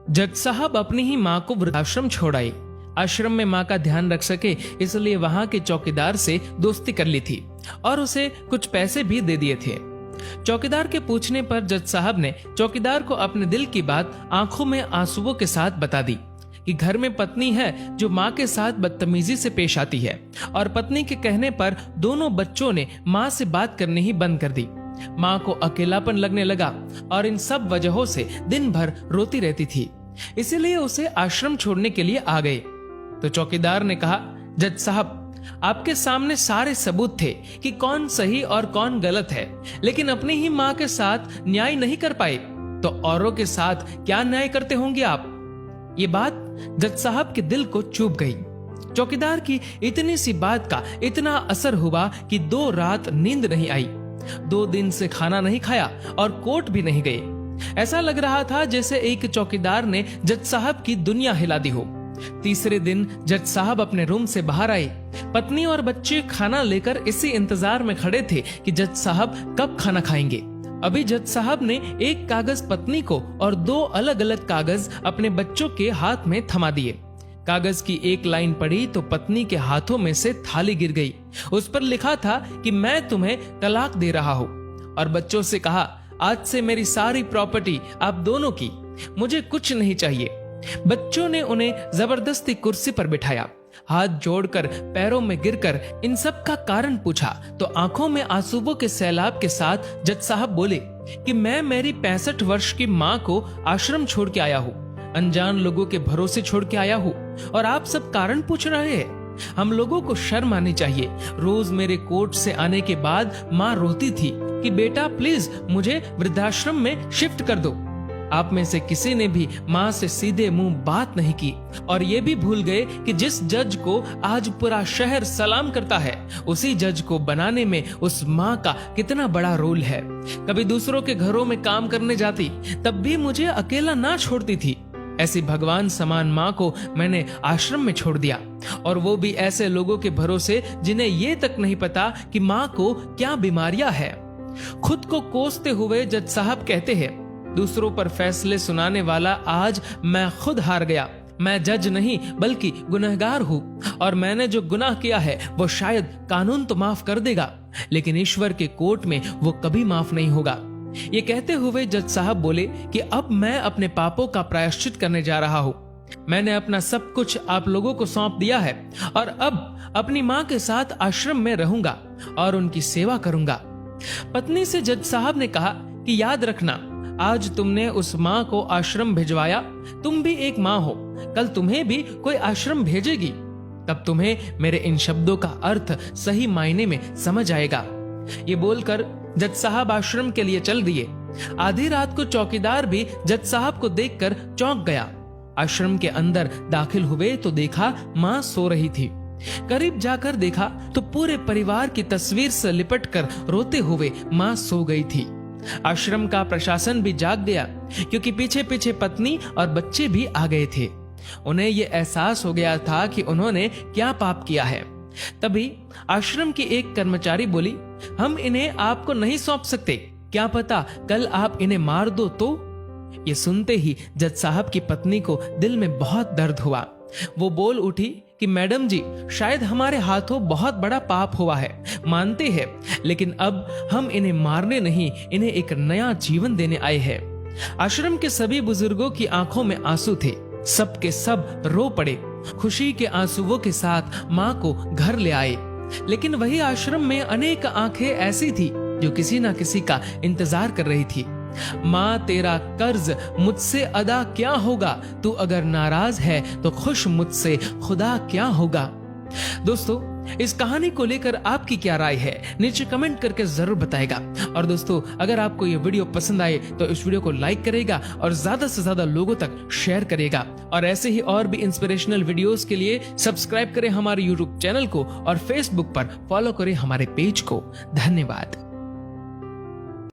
जज साहब अपनी ही माँ को वृद्धाश्रम छोड़ आए। आश्रम में माँ का ध्यान रख सके इसलिए वहाँ के चौकीदार से दोस्ती कर ली थी और उसे कुछ पैसे भी दे दिए थे। चौकीदार के पूछने पर जज साहब ने चौकीदार को अपने दिल की बात आंखों में आंसुओं के साथ बता दी कि घर में पत्नी है जो माँ के साथ बदतमीजी से पेश आती है और पत्नी के कहने पर दोनों बच्चों ने माँ से बात करनी ही बंद कर दी। माँ को अकेलापन लगने लगा और इन सब वजहों से दिन भर रोती रहती थी, इसीलिए उसे आश्रम छोड़ने के लिए आ गए। तो चौकीदार ने कहा, जज साहब आपके सामने सारे सबूत थे कि कौन सही और कौन गलत है, लेकिन अपनी ही माँ के साथ न्याय नहीं कर पाए तो औरों के साथ क्या न्याय करते होंगे आप। ये बात जज साहब के दिल को चुभ गई। चौकीदार की इतनी सी बात का इतना असर हुआ कि 2 रात नींद नहीं आई, 2 दिन से खाना नहीं खाया और कोर्ट भी नहीं गए। ऐसा लग रहा था जैसे एक चौकीदार ने जज साहब की दुनिया हिला दी हो। तीसरे दिन जज साहब अपने रूम से बाहर आए। पत्नी और बच्चे खाना लेकर इसी इंतजार में खड़े थे कि जज साहब कब खाना खाएंगे। अभी जज साहब ने एक कागज पत्नी को और 2 अलग अलग कागज अपने बच्चों के हाथ में थमा दिए। कागज की एक लाइन पढ़ी तो पत्नी के हाथों में से थाली गिर गई। उस पर लिखा था कि मैं तुम्हें तलाक दे रहा हूँ, और बच्चों से कहा, आज से मेरी सारी प्रॉपर्टी आप दोनों की, मुझे कुछ नहीं चाहिए। बच्चों ने उन्हें जबरदस्ती कुर्सी पर बिठाया। हाथ जोड़कर पैरों में गिरकर इन सब का कारण पूछा तो आंखों में आंसुओं के सैलाब के साथ जज साहब बोले कि मैं मेरी 65 वर्ष की माँ को आश्रम छोड़ के आया हूँ, अनजान लोगों के भरोसे छोड़ के आया हूँ, और आप सब कारण पूछ रहे हैं। हम लोगों को शर्म आनी चाहिए। रोज मेरे कोर्ट से आने के बाद माँ रोती थी कि बेटा प्लीज मुझे वृद्धाश्रम में शिफ्ट कर दो। आप में से किसी ने भी माँ से सीधे मुंह बात नहीं की और ये भी भूल गए कि जिस जज को आज पूरा शहर सलाम करता है, उसी जज को बनाने में उस माँ का कितना बड़ा रोल है। कभी दूसरों के घरों में काम करने जाती तब भी मुझे अकेला ना छोड़ती थी। ऐसी भगवान समान माँ को मैंने आश्रम में छोड़ दिया, और वो भी ऐसे लोगों के भरोसे जिन्हें ये तक नहीं पता कि माँ को क्या बीमारियां है। खुद को कोसते हुए जज साहब कहते हैं, दूसरों पर फैसले सुनाने वाला आज मैं खुद हार गया। मैं जज नहीं बल्कि गुनहगार हूँ, और मैंने जो गुनाह किया है वो शायद कानून तो माफ कर देगा, लेकिन ईश्वर के कोर्ट में वो कभी माफ नहीं होगा। ये कहते हुए जज साहब बोले कि अब मैं अपने पापों का प्रायश्चित करने जा रहा हूँ। मैंने अपना सब कुछ आप लोगों को सौंप दिया है और अब अपनी माँ के साथ आश्रम में रहूंगा और उनकी सेवा करूंगा। पत्नी से जज साहब ने कहा कि याद रखना, आज तुमने उस माँ को आश्रम भिजवाया, तुम भी एक माँ हो, कल तुम्हें भी कोई आश्रम भेजेगी, तब तुम्हें मेरे इन शब्दों का अर्थ सही मायने में समझ आएगा। ये बोलकर जज साहब आश्रम के लिए चल दिए। आधी रात को चौकीदार भी जज साहब को देखकर चौंक गया। आश्रम के अंदर दाखिल हुए तो देखा माँ सो रही थी। करीब जाकर देखा तो पूरे परिवार की तस्वीर से लिपटकर रोते हुए माँ सो गई थी। आश्रम का प्रशासन भी जाग गया, क्योंकि पीछे पीछे पत्नी और बच्चे भी आ गए थे। उन्हें ये एहसास हो गया था कि उन्होंने क्या पाप किया है। तभी आश्रम की एक कर्मचारी बोली, हम इन्हें आपको नहीं सौंप सकते, क्या पता कल आप इन्हें मार दो तो। ये सुनते ही जज साहब की पत्नी को दिल में बहुत दर्द हुआ। वो बोल उठी कि मैडम जी, शायद हमारे हाथों बहुत बड़ा पाप हुआ है, मानते हैं, लेकिन अब हम इन्हें मारने नहीं, इन्हें एक नया जीवन देने आए हैं। आश्रम के सभी बुजुर्गों की आंखों में आंसू थे। सब के सब रो पड़े। खुशी के आंसुओं के साथ माँ को घर ले आए। लेकिन वही आश्रम में अनेक आंखें ऐसी थी जो किसी ना किसी का इंतजार कर रही थी। माँ, तेरा कर्ज मुझसे अदा क्या होगा, तू अगर नाराज है तो खुश मुझसे खुदा क्या होगा। दोस्तों, इस कहानी को लेकर आपकी क्या राय है, नीचे कमेंट करके जरूर बताएगा। और दोस्तों, अगर आपको ये वीडियो पसंद आए तो इस वीडियो को लाइक करेगा और ज्यादा से ज्यादा लोगों तक शेयर करेगा। और ऐसे ही और भी इंस्पिरेशनल वीडियोस के लिए सब्सक्राइब करें हमारे यूट्यूब चैनल को और फेसबुक पर फॉलो करें हमारे पेज को। धन्यवाद।